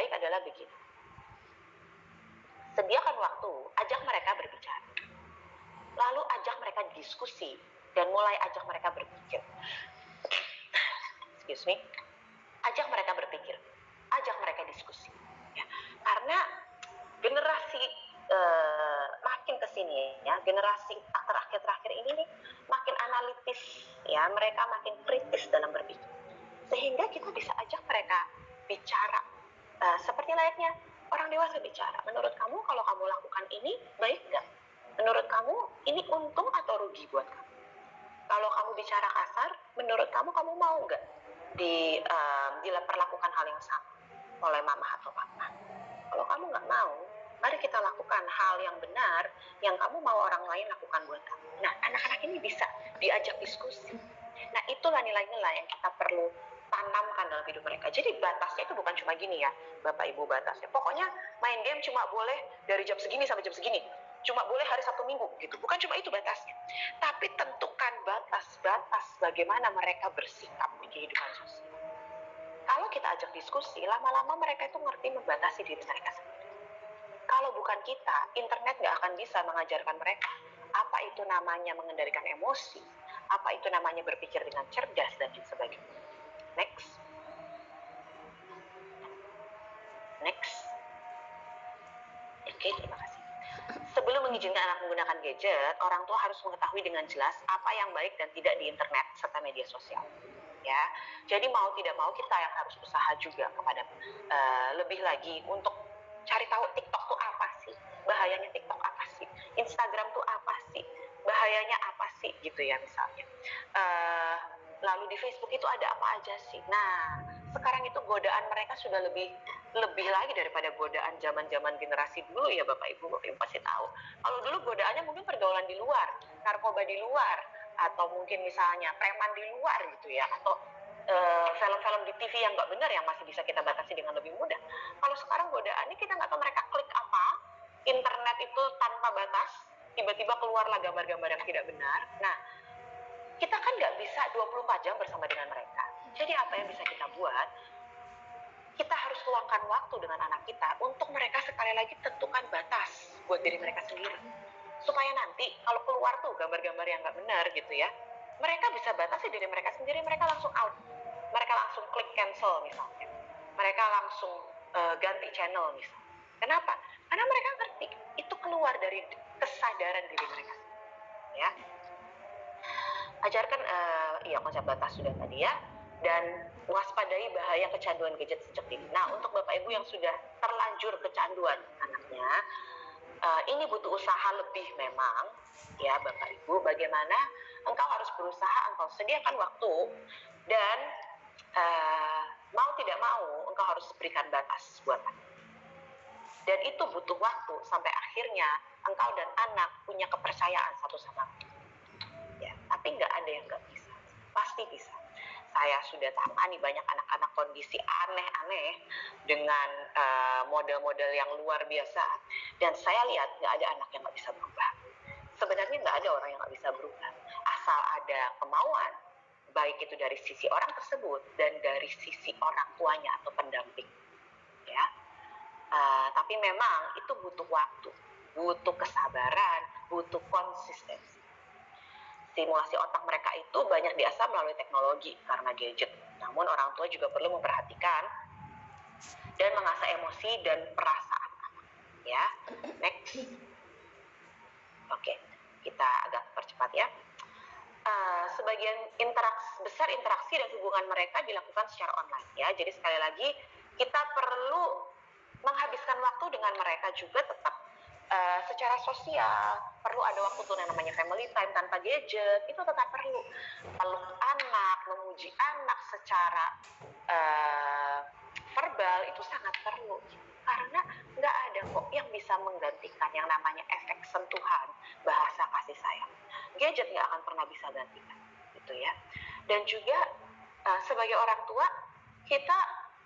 baik adalah begini. Sediakan waktu, ajak mereka berbicara. Lalu ajak mereka diskusi dan mulai ajak mereka berpikir. Excuse me. Ajak mereka berpikir, ajak mereka diskusi. Ya. Karena generasi makin kesini ya, generasi terakhir ini nih makin analitis ya, mereka makin kritis dalam berpikir. Sehingga kita bisa ajak mereka bicara seperti layaknya orang dewasa bicara. Menurut kamu kalau kamu lakukan ini baik nggak? Menurut kamu ini untung atau rugi buat kamu? Kalau kamu bicara kasar, menurut kamu mau nggak diperlakukan hal yang sama oleh mama atau papa? Kalau kamu nggak mau, mari kita lakukan hal yang benar yang kamu mau orang lain lakukan buat kamu. Nah, anak-anak ini bisa diajak diskusi. Nah, itulah nilai-nilai yang kita perlu tanamkan dalam hidup mereka. Jadi batasnya itu bukan cuma gini ya, Bapak Ibu, batasnya. Pokoknya main game cuma boleh dari jam segini sampai jam segini. Cuma boleh hari Sabtu Minggu gitu. Bukan cuma itu batasnya. Tapi tentukan batas-batas bagaimana mereka bersikap di kehidupan sosial. Kalau kita ajak diskusi, lama-lama mereka itu ngerti membatasi diri mereka sendiri. Kalau bukan kita, internet nggak akan bisa mengajarkan mereka apa itu namanya mengendalikan emosi, apa itu namanya berpikir dengan cerdas, dan sebagainya. Next. Oke, terima kasih. Sebelum mengizinkan anak menggunakan gadget, orang tua harus mengetahui dengan jelas apa yang baik dan tidak di internet serta media sosial. Ya, jadi mau tidak mau kita yang harus usaha juga kepada lebih lagi untuk cari tahu TikTok tuh apa sih, bahayanya TikTok apa sih, Instagram tuh apa sih, bahayanya apa sih gitu ya misalnya. Lalu di Facebook itu ada apa aja sih. Nah, sekarang itu godaan mereka sudah lebih lagi daripada godaan zaman-zaman generasi dulu ya Bapak Ibu pasti tahu. Kalau dulu godaannya mungkin pergaulan di luar, narkoba di luar, atau mungkin misalnya preman di luar gitu ya, atau film-film di TV yang nggak benar yang masih bisa kita batasi dengan lebih mudah. Kalau sekarang godaannya kita nggak tahu mereka klik apa, internet itu tanpa batas, tiba-tiba keluarlah gambar-gambar yang tidak benar. Nah, kita kan nggak bisa 24 jam bersama dengan mereka. Jadi apa yang bisa kita buat? Kita harus luangkan waktu dengan anak kita untuk mereka sekali lagi tentukan batas buat diri mereka sendiri. Supaya nanti kalau keluar tuh gambar-gambar yang nggak benar gitu ya, mereka bisa batasi diri mereka sendiri, mereka langsung out. Mereka langsung klik cancel misalnya. Mereka langsung ganti channel misalnya. Kenapa? Karena mereka ngerti itu keluar dari kesadaran diri mereka. Ya. Ajarkan konsep batas sudah tadi ya, dan waspadai bahaya kecanduan gadget sejak dini. Nah, untuk Bapak Ibu yang sudah terlanjur kecanduan anaknya, ini butuh usaha lebih memang ya Bapak Ibu, bagaimana engkau harus berusaha, engkau sediakan waktu, dan mau tidak mau engkau harus berikan batas buat anak. Dan itu butuh waktu sampai akhirnya engkau dan anak punya kepercayaan satu sama lain. Ya, tapi nggak ada yang nggak bisa, pasti bisa. Saya sudah tangani banyak anak-anak kondisi aneh-aneh dengan model-model yang luar biasa, dan saya lihat nggak ada anak yang nggak bisa berubah. Sebenarnya nggak ada orang yang nggak bisa berubah, asal ada kemauan, baik itu dari sisi orang tersebut dan dari sisi orang tuanya atau pendamping. Ya, tapi memang itu butuh waktu, butuh kesabaran, butuh konsistensi. Stimulasi otak mereka itu banyak diasah melalui teknologi karena gadget. Namun orang tua juga perlu memperhatikan dan mengasah emosi dan perasaan anak. Ya, next. Oke, kita agak percepat ya. Sebagian besar interaksi dan hubungan mereka dilakukan secara online ya. Jadi sekali lagi kita perlu menghabiskan waktu dengan mereka juga tetap secara sosial. Perlu ada waktu tuh yang namanya family time tanpa gadget, itu tetap perlu. Peluk anak, memuji anak secara verbal itu sangat perlu, karena nggak ada kok yang bisa menggantikan yang namanya efek sentuhan, bahasa kasih sayang. Gadget nggak akan pernah bisa gantikan, gitu ya. Dan juga sebagai orang tua kita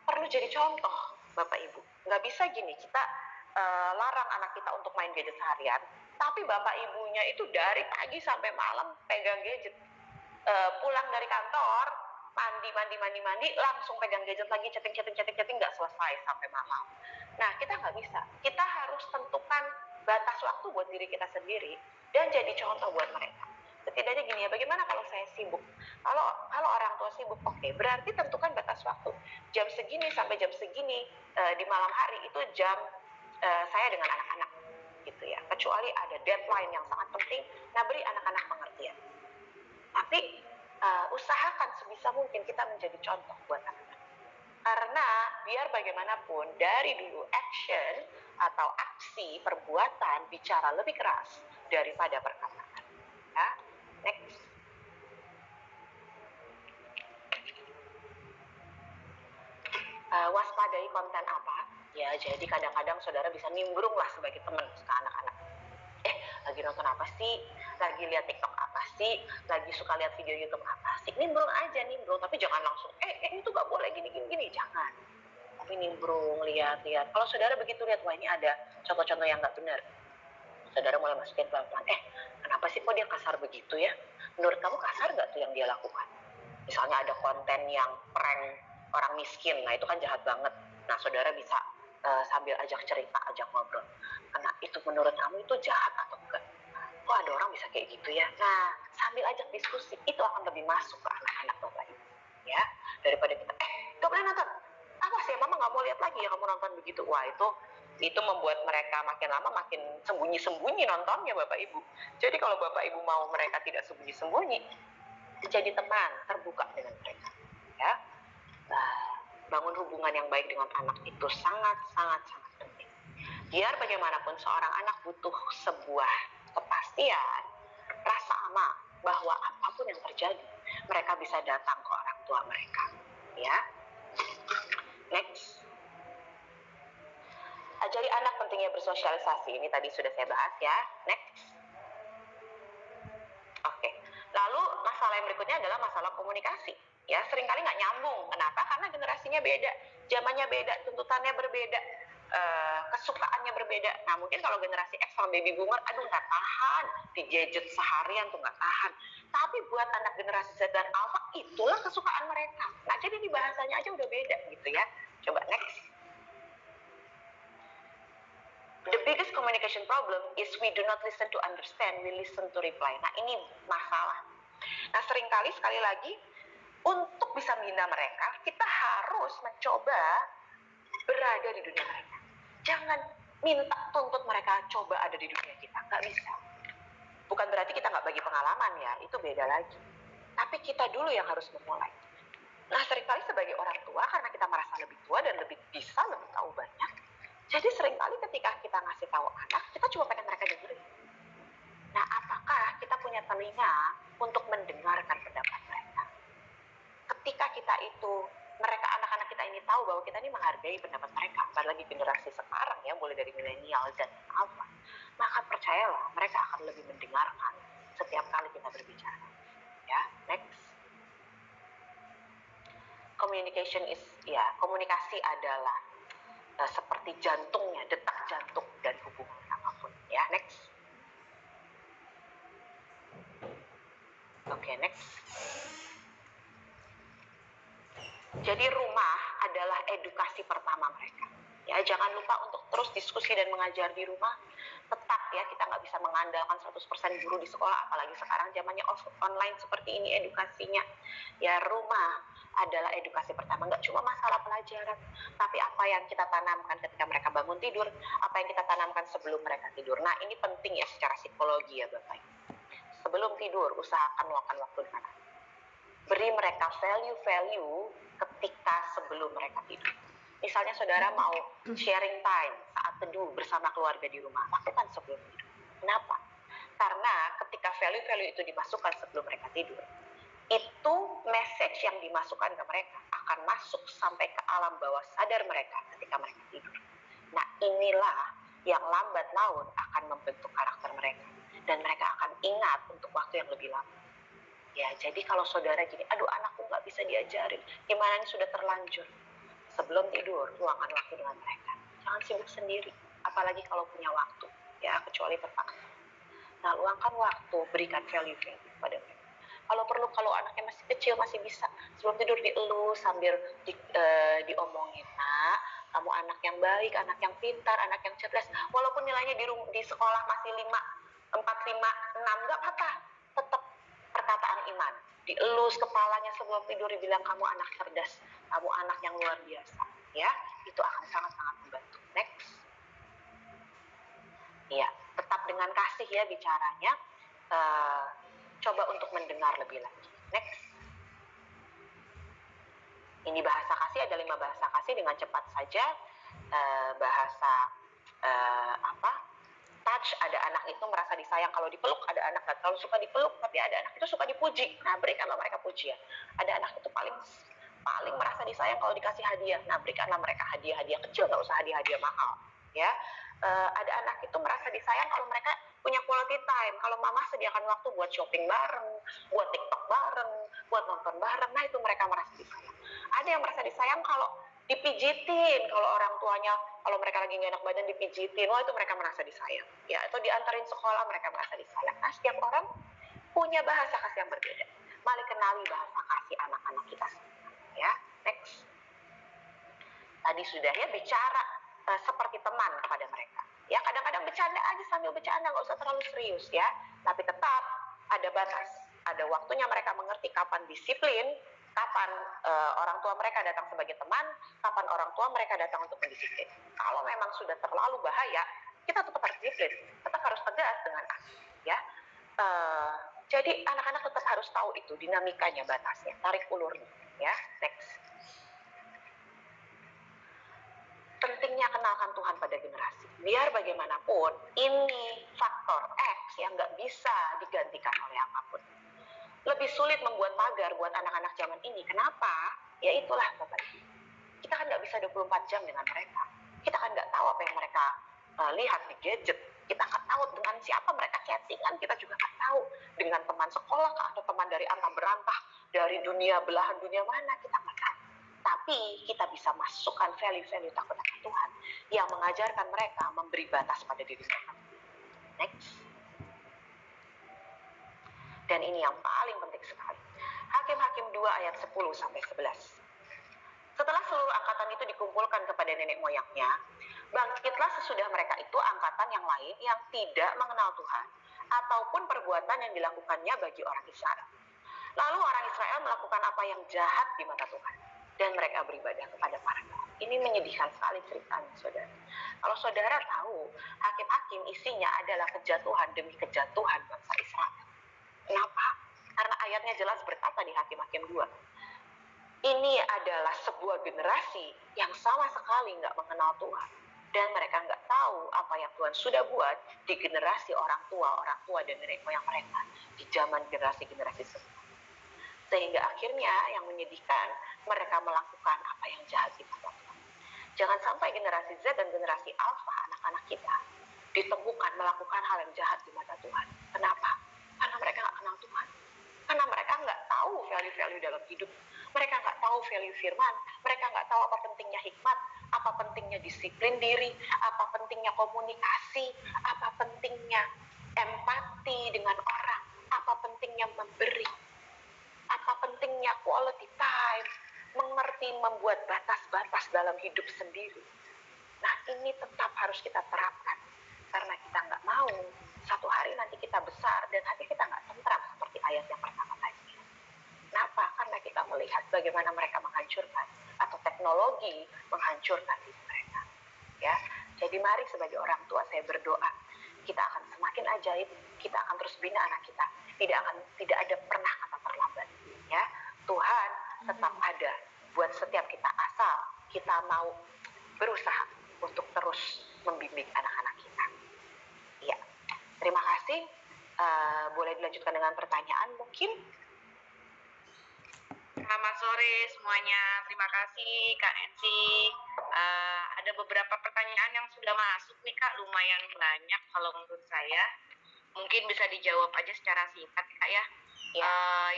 perlu jadi contoh, Bapak Ibu. Nggak bisa gini, kita larang anak kita untuk main gadget seharian, tapi Bapak Ibunya itu dari pagi sampai malam pegang gadget. Pulang dari kantor mandi, langsung pegang gadget lagi, chatting, nggak selesai sampai malam. Nah, kita nggak bisa. Kita harus tentukan batas waktu buat diri kita sendiri dan jadi contoh buat mereka. Setidaknya gini ya, bagaimana kalau saya sibuk? Kalau orang tua sibuk, oke, berarti tentukan batas waktu. Jam segini sampai jam segini di malam hari itu jam saya dengan anak-anak, gitu ya. Kecuali ada deadline yang sangat penting, nah beri anak-anak pengertian. Tapi usahakan sebisa mungkin kita menjadi contoh buat anak-anak. Karena biar bagaimanapun dari dulu action atau aksi perbuatan bicara lebih keras daripada perkataan. Ya, next. Waspadai konten apa? Ya, jadi kadang-kadang saudara bisa nimbrung lah sebagai teman ke anak-anak. Lagi nonton apa sih? Lagi lihat TikTok apa sih? Lagi suka lihat video YouTube apa sih? Nimbrung aja, tapi jangan langsung itu gak boleh gini, jangan. Tapi nimbrung, lihat. Kalau saudara begitu lihat, wah ini ada contoh-contoh yang gak benar, saudara mulai masukin pelan-pelan, kenapa sih kok dia kasar begitu ya? Menurut kamu kasar gak tuh yang dia lakukan? Misalnya ada konten yang prank orang miskin, nah itu kan jahat banget. Nah, saudara bisa sambil ajak cerita, ajak ngobrol. Karena itu menurut kamu itu jahat atau enggak? Kok ada orang bisa kayak gitu ya? Nah, sambil ajak diskusi, itu akan lebih masuk ke anak-anak Bapak Ibu. Ya, daripada kita, gak boleh nonton. Apa sih, mama gak mau lihat lagi ya kamu nonton begitu. Wah, itu membuat mereka makin lama makin sembunyi-sembunyi nontonnya Bapak Ibu. Jadi kalau Bapak Ibu mau mereka tidak sembunyi-sembunyi, jadi teman, terbuka dengan mereka. Ya, bangun hubungan yang baik dengan anak itu sangat penting. Biar bagaimanapun seorang anak butuh sebuah kepastian, rasa aman bahwa apapun yang terjadi, mereka bisa datang ke orang tua mereka. Ya, next. Ajari anak pentingnya bersosialisasi. Ini tadi sudah saya bahas ya. Next. Oke. Lalu masalah yang berikutnya adalah masalah komunikasi. Ya, seringkali nggak nyambung. Kenapa? Karena generasinya beda, zamannya beda, tuntutannya berbeda, kesukaannya berbeda. Nah, mungkin kalau generasi X sama baby boomer, nggak tahan di gadget seharian tuh, nggak tahan. Tapi buat anak generasi Z dan Alpha, itulah kesukaan mereka. Nah, jadi di bahasanya aja udah beda gitu ya. Coba next. The biggest communication problem is we do not listen to understand, we listen to reply. Nah, ini masalah. Nah, seringkali sekali lagi untuk bisa membina mereka, kita harus mencoba berada di dunia mereka. Jangan minta tuntut mereka coba ada di dunia kita, nggak bisa. Bukan berarti kita nggak bagi pengalaman ya, itu beda lagi. Tapi kita dulu yang harus memulai. Nah, seringkali sebagai orang tua, karena kita merasa lebih tua dan lebih bisa, lebih tahu banyak, jadi seringkali ketika kita ngasih tahu anak, kita cuma pengen mereka dengerin. Nah, apakah kita punya telinga untuk mendengarkan pendapat mereka? Ketika kita itu, anak-anak kita ini tahu bahwa kita ini menghargai pendapat mereka, apalagi generasi sekarang ya, mulai dari milenial dan alpha, maka percayalah mereka akan lebih mendengarkan setiap kali kita berbicara. Ya, next. Komunikasi adalah seperti jantungnya, detak jantung dan hubungan apapun. Ya, next. Oke, next. Jadi rumah adalah edukasi pertama mereka. Ya, jangan lupa untuk terus diskusi dan mengajar di rumah. Tetap ya, kita nggak bisa mengandalkan 100% guru di sekolah, apalagi sekarang zamannya online seperti ini edukasinya. Ya, rumah adalah edukasi pertama, nggak cuma masalah pelajaran, tapi apa yang kita tanamkan ketika mereka bangun tidur, apa yang kita tanamkan sebelum mereka tidur. Nah, ini penting ya secara psikologi ya Bapak. Sebelum tidur, usahakan luangkan waktu dengan anak. Beri mereka value ketika sebelum mereka tidur. Misalnya saudara mau sharing time saat teduh bersama keluarga di rumah, lakukan sebelum tidur. Kenapa? Karena ketika value itu dimasukkan sebelum mereka tidur, itu message yang dimasukkan ke mereka akan masuk sampai ke alam bawah sadar mereka ketika mereka tidur. Nah, inilah yang lambat laun akan membentuk karakter mereka, dan mereka akan ingat untuk waktu yang lebih lama. Ya, jadi kalau saudara gini, aduh anakku nggak bisa diajarin, gimana ini sudah terlanjur. Sebelum tidur, luangkan waktu dengan mereka. Jangan sibuk sendiri, apalagi kalau punya waktu, ya kecuali terpaksa. Nah, luangkan waktu, berikan value pada mereka. Kalau perlu, kalau anaknya masih kecil masih bisa sebelum tidur dielus sambil diomongin, nak, kamu anak yang baik, anak yang pintar, anak yang cerdas. Walaupun nilainya di sekolah masih 5, 4, 5, 6, nggak apa-apa. Tetap perkataan iman. Dielus kepalanya sebelum tidur, dibilang kamu anak cerdas, kamu anak yang luar biasa. Ya, itu akan sangat-sangat membantu. Next. Ya, tetap dengan kasih ya bicaranya. Coba untuk mendengar lebih lagi. Next. Ini bahasa kasih, ada 5 bahasa kasih dengan cepat saja. Bahasa touch, ada anak itu merasa disayang kalau dipeluk, ada anak gak terlalu suka dipeluk, tapi ada anak itu suka dipuji. Nah, berikanlah mereka pujian. Ada anak itu paling merasa disayang kalau dikasih hadiah. Nah, berikanlah mereka hadiah-hadiah kecil, gak usah hadiah-hadiah mahal. Ya, ada anak itu merasa disayang kalau mereka punya quality time. Kalau mama sediakan waktu buat shopping bareng, buat TikTok bareng, buat nonton bareng, nah itu mereka merasa disayang. Ada yang merasa disayang kalau dipijitin, kalau orang tuanya, kalau mereka lagi gak enak badan dipijitin, wah itu mereka merasa disayang. Ya, atau diantarin sekolah mereka merasa disayang. Nah, setiap orang punya bahasa kasih yang berbeda. Mari kenali bahasa kasih anak-anak kita. Ya, next. Tadi sudah ya, bicara seperti teman kepada mereka. Ya, kadang-kadang bercanda aja sambil bercanda, nggak usah terlalu serius ya. Tapi tetap ada batas, ada waktunya mereka mengerti kapan disiplin, kapan orang tua mereka datang sebagai teman, kapan orang tua mereka datang untuk mendisiplin. Kalau memang sudah terlalu bahaya, kita tetap harus disiplin, tetap harus tegas dengan kasih. Ya, jadi anak-anak tetap harus tahu itu dinamikanya, batasnya, tarik ulurnya. Ya, next. Pentingnya kenalkan Tuhan pada generasi. Biar bagaimanapun, ini faktor X yang nggak bisa digantikan oleh apapun. Lebih sulit membuat pagar buat anak-anak zaman ini. Kenapa? Ya itulah Bapak Ibu. Kita kan nggak bisa 24 jam dengan mereka. Kita kan nggak tahu apa yang mereka lihat di gadget. Kita nggak tahu dengan siapa mereka chattingan. Kita juga nggak tahu dengan teman sekolah atau teman dari antah berantah, dari dunia belahan dunia mana, kita nggak tahu. Tapi kita bisa masukkan value-value takut akan Tuhan yang mengajarkan mereka memberi batas pada diri mereka. Next. Dan ini yang paling penting sekali. Hakim-Hakim 2 ayat 10 sampai 11. Setelah seluruh angkatan itu dikumpulkan kepada nenek moyangnya, bangkitlah sesudah mereka itu angkatan yang lain yang tidak mengenal Tuhan ataupun perbuatan yang dilakukannya bagi orang Israel. Lalu orang Israel melakukan apa yang jahat di mata Tuhan, dan mereka beribadah kepada para nabi. Ini menyedihkan sekali ceritanya, saudara. Kalau saudara tahu, Hakim-Hakim isinya adalah kejatuhan demi kejatuhan bangsa Israel. Kenapa? Karena ayatnya jelas berkata di Hakim-Hakim 2. Ini adalah sebuah generasi yang sama sekali nggak mengenal Tuhan. Dan mereka nggak tahu apa yang Tuhan sudah buat di generasi orang tua dan nenek moyang mereka di zaman generasi-generasi sebelumnya. Sehingga akhirnya yang menyedihkan, mereka melakukan apa yang jahat di mata Tuhan. Jangan sampai generasi Z dan generasi Alpha, anak-anak kita, ditemukan melakukan hal yang jahat di mata Tuhan. Kenapa? Karena mereka nggak kenal Tuhan. Karena mereka nggak tahu value-value dalam hidup. Mereka nggak tahu value firman. Mereka nggak tahu apa pentingnya hikmat, apa pentingnya disiplin diri, apa pentingnya komunikasi, apa pentingnya empati dengan orang, apa pentingnya memberi, apa pentingnya quality time, mengerti membuat batas-batas dalam hidup sendiri. Nah, ini tetap harus kita terapkan. Karena kita nggak mau satu hari nanti kita besar dan hati kita nggak tentram seperti ayat yang pertama tadi. Kenapa? Karena kita melihat bagaimana mereka menghancurkan atau teknologi menghancurkan diri mereka. Ya, jadi mari sebagai orang tua saya berdoa, kita akan semakin ajaib, kita akan terus bina anak kita. Tidak ada pernah kata terlambat. Ya, Tuhan tetap ada buat setiap kita asal kita mau berusaha untuk terus membimbing anak-anak kita. Ya, terima kasih. Boleh dilanjutkan dengan pertanyaan mungkin? Selamat sore semuanya. Terima kasih Kak Nancy. Ada beberapa pertanyaan yang sudah masuk nih Kak, lumayan banyak kalau menurut saya. Mungkin bisa dijawab aja secara singkat Kak ya.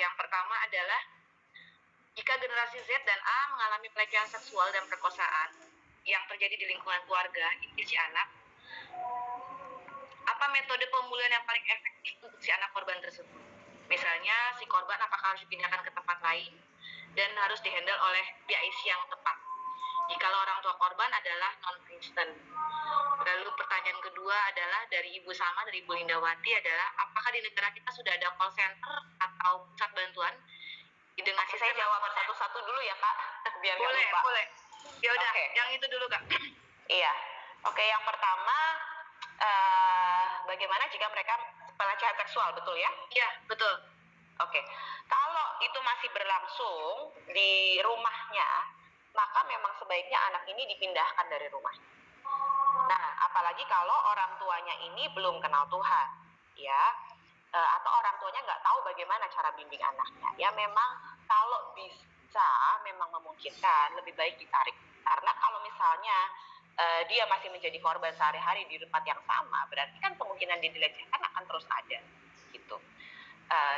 Yang pertama adalah, jika generasi Z dan A mengalami pelecehan seksual dan perkosaan yang terjadi di lingkungan keluarga si anak, apa metode pemulihan yang paling efektif untuk si anak korban tersebut? Misalnya si korban apakah harus dipindahkan ke tempat lain dan harus dihandle oleh PIC yang tepat. Jikalau orang tua korban adalah non-Kristen. Lalu pertanyaan kedua adalah dari Ibu Salma, dari Ibu Lindawati adalah apakah di negara kita sudah ada call center atau pusat bantuan dengan Masih saya jawab satu-satu dulu ya Kak, biar nggak boleh, lupa. boleh. Ya udah, Oke. yang itu dulu Kak. Iya. Oke, yang pertama bagaimana jika mereka pelecehan seksual, betul ya? Iya, betul. Oke. Kalau itu masih berlangsung di rumahnya, maka memang sebaiknya anak ini dipindahkan dari rumah. Nah, apalagi kalau orang tuanya ini belum kenal Tuhan, ya, atau orang tuanya nggak tahu bagaimana cara bimbing anaknya. Ya memang kalau bisa, memang memungkinkan lebih baik ditarik. Karena kalau misalnya dia masih menjadi korban sehari-hari di tempat yang sama, berarti kan kemungkinan dia dilecehkan akan terus ada, gitu.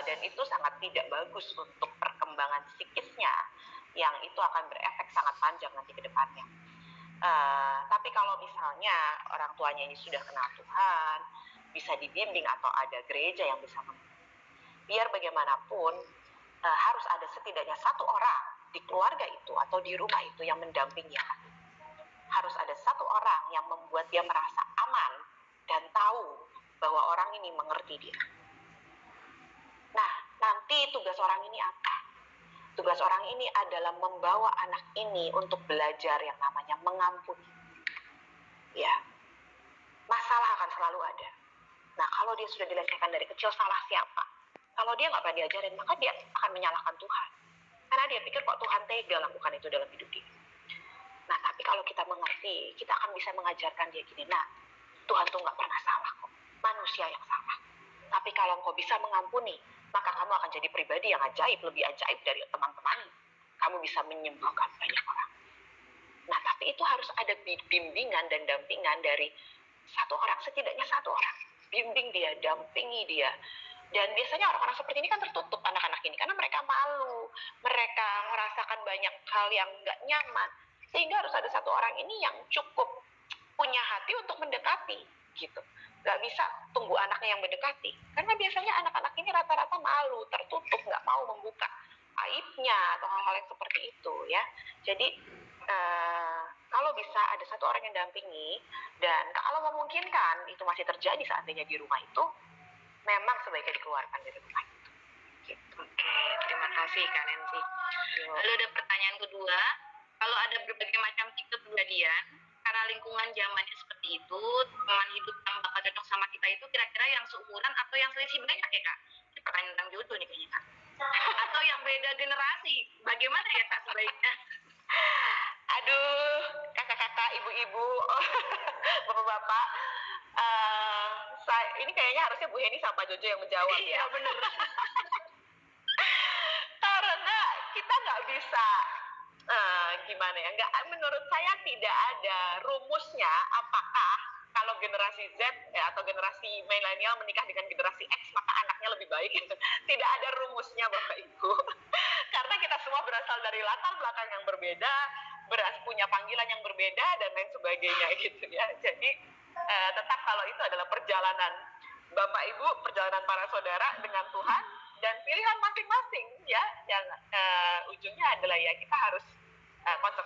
Dan itu sangat tidak bagus untuk perkembangan psikisnya, yang itu akan berefek sangat panjang nanti ke depannya. Tapi kalau misalnya orang tuanya ini sudah kenal Tuhan, bisa dibimbing atau ada gereja yang bisa membimbing, biar bagaimanapun harus ada setidaknya satu orang di keluarga itu atau di rumah itu yang mendampingi anak. Harus ada satu orang yang membuat dia merasa aman dan tahu bahwa orang ini mengerti dia. Nah, nanti tugas orang ini apa? Tugas orang ini adalah membawa anak ini untuk belajar yang namanya mengampuni. Ya, masalah akan selalu ada. Nah, kalau dia sudah dilecehkan dari kecil, salah siapa? Kalau dia nggak pernah diajarin, maka dia akan menyalahkan Tuhan. Karena dia pikir kok Tuhan tega lakukan itu dalam hidup dia. Nah, tapi kalau kita mengerti, kita akan bisa mengajarkan dia gini, nah, Tuhan tuh nggak pernah salah kok. Manusia yang salah. Tapi kalau engkau bisa mengampuni, maka kamu akan jadi pribadi yang ajaib, lebih ajaib dari teman-teman. Kamu bisa menyembuhkan banyak orang. Nah, tapi itu harus ada bimbingan dan dampingan dari satu orang, setidaknya satu orang. Bimbing dia, dampingi dia. Dan biasanya orang-orang seperti ini kan tertutup, anak-anak ini, karena mereka malu, mereka merasakan banyak hal yang nggak nyaman. Sehingga harus ada satu orang ini yang cukup punya hati untuk mendekati, gitu. Nggak bisa tunggu anaknya yang mendekati. Karena biasanya anak-anak ini rata-rata malu, tertutup, nggak mau membuka aibnya atau hal-hal yang seperti itu, ya. Jadi kalau bisa ada satu orang yang dampingi, dan kalau memungkinkan itu masih terjadi seandainya di rumah itu, memang sebaiknya dikeluarkan dari rumah itu. Gitu. Oke, terima kasih Kak Nancy. Lalu ada pertanyaan kedua, kalau ada berbagai macam tipe kejadian, karena lingkungan zamannya seperti itu, teman hidup yang bakal cocok sama kita itu kira-kira yang seumuran atau yang selisih banyak ya Kak? Ini pertanyaan tentang jodoh nih kayaknya Kak. Atau yang beda generasi, bagaimana ya Kak sebaiknya? Aduh, kakak-kakak, ibu-ibu, bapak-bapak, ini kayaknya harusnya Bu Heni sama Pak Jojo yang menjawab. Iya, ya. benar. Karena kita nggak bisa, gimana ya, menurut saya tidak ada rumusnya apakah kalau generasi Z atau generasi milenial menikah dengan generasi X maka anaknya lebih baik. Tidak ada rumusnya Bapak Ibu. Karena kita semua berasal dari latar belakang yang berbeda, punya panggilan yang berbeda dan lain sebagainya gitu ya. Jadi tetap kalau itu adalah perjalanan Bapak Ibu, perjalanan para saudara dengan Tuhan dan pilihan masing-masing ya, yang ujungnya adalah ya kita harus konsekuensi